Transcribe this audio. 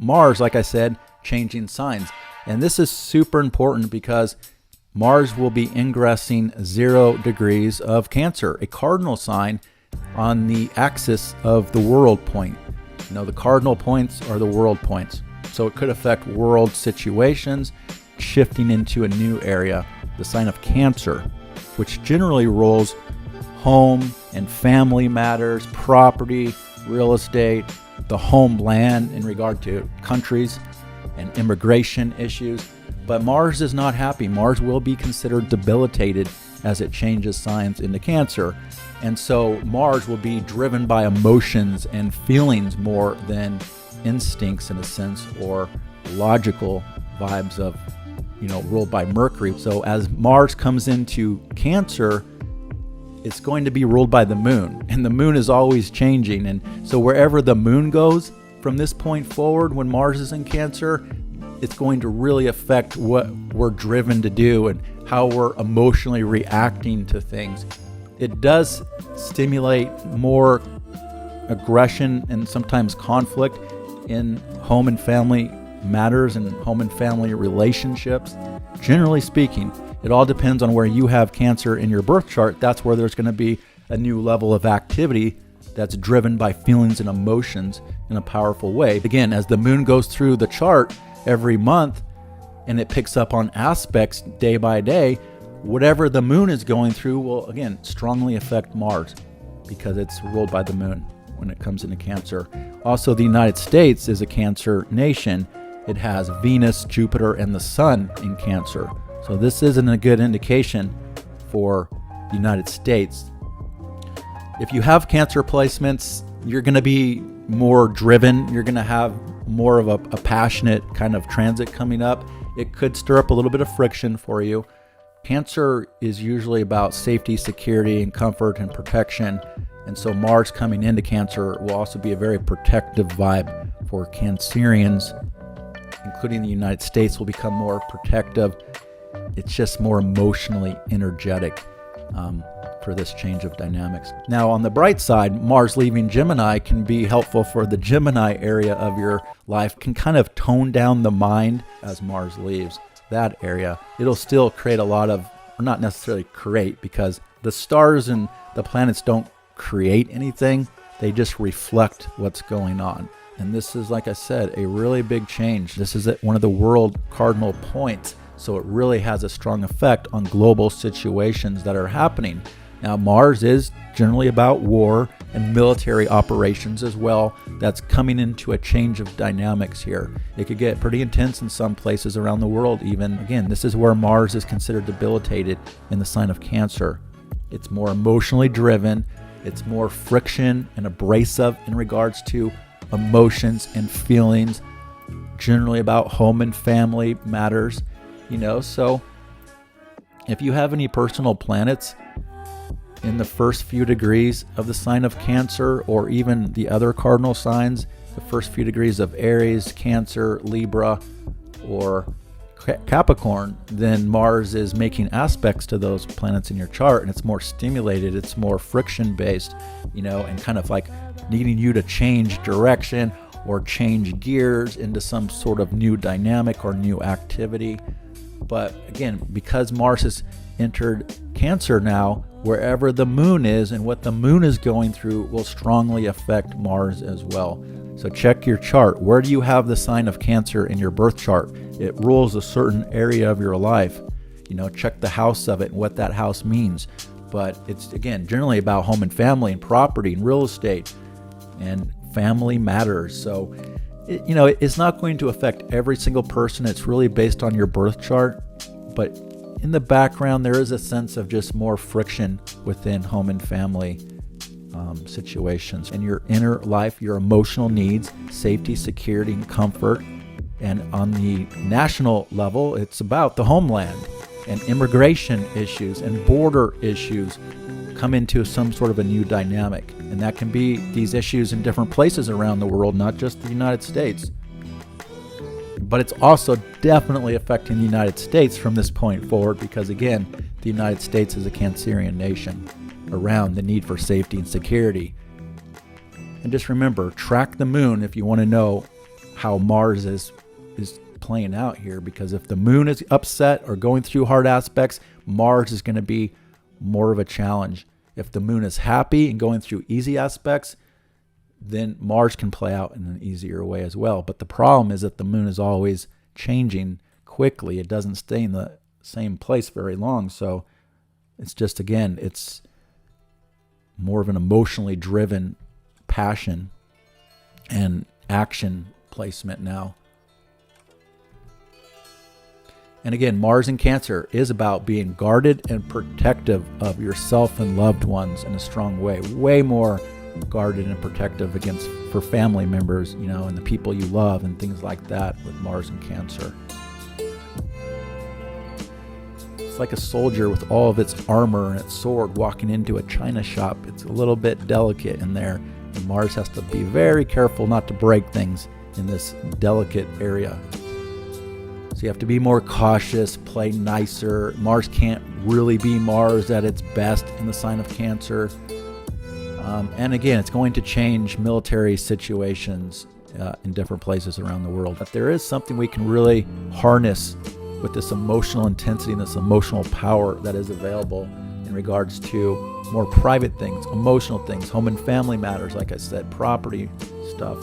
Mars, like I said, changing signs. And this is super important because Mars will be ingressing 0 degrees of Cancer, a cardinal sign on the axis of the world point. The cardinal points are the world points. So it could affect world situations, shifting into a new area, the sign of Cancer, which generally rules home and family matters, property, real estate, the homeland in regard to countries and immigration issues. But Mars is not happy. Mars will be considered debilitated as it changes signs into Cancer. And so Mars will be driven by emotions and feelings more than instincts in a sense, or logical vibes of, ruled by Mercury. So as Mars comes into Cancer, it's going to be ruled by the moon, and the moon is always changing. And so wherever the moon goes from this point forward, when Mars is in Cancer, it's going to really affect what we're driven to do and how we're emotionally reacting to things. It does stimulate more aggression and sometimes conflict in home and family matters and home and family relationships. Generally speaking, it all depends on where you have Cancer in your birth chart. That's where there's going to be a new level of activity that's driven by feelings and emotions in a powerful way. Again, as the moon goes through the chart every month and it picks up on aspects day by day, whatever the moon is going through will, again, strongly affect Mars because it's ruled by the moon when it comes into Cancer. Also, the United States is a Cancer nation. It has Venus, Jupiter, and the Sun in Cancer. So this isn't a good indication for the United States. If you have Cancer placements, you're going to be more driven. You're going to have more of a passionate kind of transit coming up. It could stir up a little bit of friction for you. Cancer is usually about safety, security, and comfort and protection. And so Mars coming into Cancer will also be a very protective vibe for Cancerians, including the United States will become more protective. It's just more emotionally energetic for this change of dynamics. Now, on the bright side, Mars leaving Gemini can be helpful for the Gemini area of your life, can kind of tone down the mind as Mars leaves that area. It'll still create a lot of, or not necessarily create, because the stars and the planets don't create anything. They just reflect what's going on. And this is, like I said, a really big change. This is at one of the world cardinal points. So it really has a strong effect on global situations that are happening. Now, Mars is generally about war and military operations as well. That's coming into a change of dynamics here. It could get pretty intense in some places around the world even. Again, this is where Mars is considered debilitated in the sign of Cancer. It's more emotionally driven. It's more friction and abrasive in regards to emotions and feelings, generally about home and family matters. So if you have any personal planets in the first few degrees of the sign of Cancer, or even the other cardinal signs, the first few degrees of Aries, Cancer, Libra, or Capricorn, then Mars is making aspects to those planets in your chart, and it's more stimulated, it's more friction based, and kind of like needing you to change direction or change gears into some sort of new dynamic or new activity. But again, because Mars has entered Cancer now, wherever the moon is and what the moon is going through will strongly affect Mars as well. So check your chart. Where do you have the sign of Cancer in your birth chart? It rules a certain area of your life. Check the house of it and what that house means. But it's, again, generally about home and family and property and real estate and family matters. So it's not going to affect every single person. It's really based on your birth chart. But in the background, there is a sense of just more friction within home and family situations. And your inner life, your emotional needs, safety, security, and comfort. And on the national level, it's about the homeland and immigration issues and border issues come into some sort of a new dynamic. And that can be these issues in different places around the world, not just the United States. But it's also definitely affecting the United States from this point forward because, again, the United States is a Cancerian nation around the need for safety and security. And just remember, track the moon if you want to know how Mars is playing out here, because if the moon is upset or going through hard aspects, Mars is going to be more of a challenge. If the moon is happy and going through easy aspects, then Mars can play out in an easier way as well. But the problem is that the moon is always changing quickly. It doesn't stay in the same place very long. So it's just, again, it's more of an emotionally driven passion and action placement now. And again, Mars in Cancer is about being guarded and protective of yourself and loved ones in a strong way. Way more guarded and protective for family members, and the people you love and things like that with Mars in Cancer. It's like a soldier with all of its armor and its sword walking into a china shop. It's a little bit delicate in there, and Mars has to be very careful not to break things in this delicate area. So you have to be more cautious, play nicer. Mars can't really be Mars at its best in the sign of Cancer. And again, it's going to change military situations in different places around the world. But there is something we can really harness with this emotional intensity and this emotional power that is available in regards to more private things, emotional things, home and family matters, like I said, property stuff.